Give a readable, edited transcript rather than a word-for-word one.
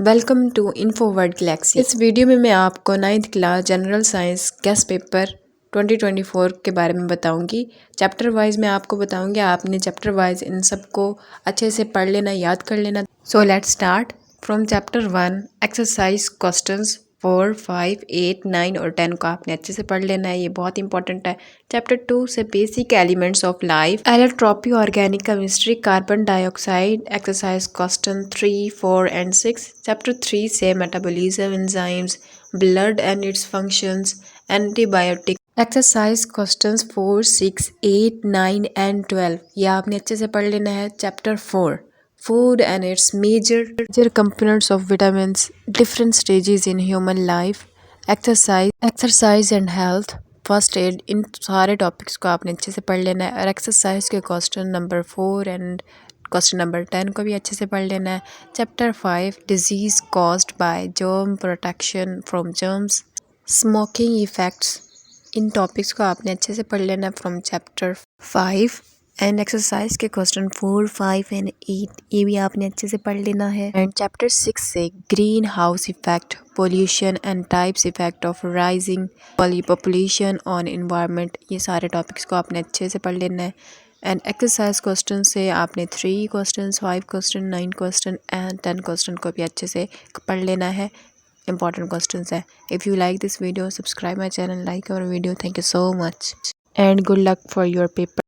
Welcome to Infoworld Galaxy. इस video में मैं आपको 9th class general science guess paper 2024 के बारे में बताऊंगी। चैप्टर वाइज मैं आपको बताऊंगी, आपने चैप्टर वाइज इन सबको अच्छे से पढ़ लेना, याद कर लेना। So let's start from chapter 1 exercise questions 4, 5, 8, 9 और 10 को आपने अच्छे से पढ़ लेना है, ये बहुत इंपॉर्टेंट है। चैप्टर 2 से basic elements of life, allotropy, organic chemistry, carbon dioxide, exercise question 3, 4 and 6। Chapter 3 से metabolism, enzymes, blood and it's functions, antibiotic, exercise questions 4, 6, 8, 9 and 12 ये आपने अच्छे से पढ़ लेना है। Chapter 4 food and its major components of vitamins, different stages in human life, exercise and health, first aid, इन सारे टॉपिक्स को आपने अच्छे से पढ़ लेना है। और एक्सरसाइज के question number 4 and question number 10 को भी अच्छे से पढ़ लेना है। Chapter 5 disease caused by germ, protection from germs, smoking effects, in topics को आपने अच्छे से पढ़ लेना है फ्रॉम चैप्टर 5। एंड एक्सरसाइज के क्वेश्चन 4, 5 एंड 8 ये भी आपने अच्छे से पढ़ लेना है। एंड चैप्टर 6 से green house effect, pollution and types effect of rising population on environment, ये सारे टॉपिक्स को आपने अच्छे से पढ़ लेना है। एंड एक्सरसाइज क्वेश्चन से आपने 3 question, 5 question, 9 question and 10 question को भी अच्छे से पढ़ लेना है। इंपॉर्टेंट क्वेश्चन है। If you like this video, subscribe my channel, like our video. Thank you so much and good luck for your paper.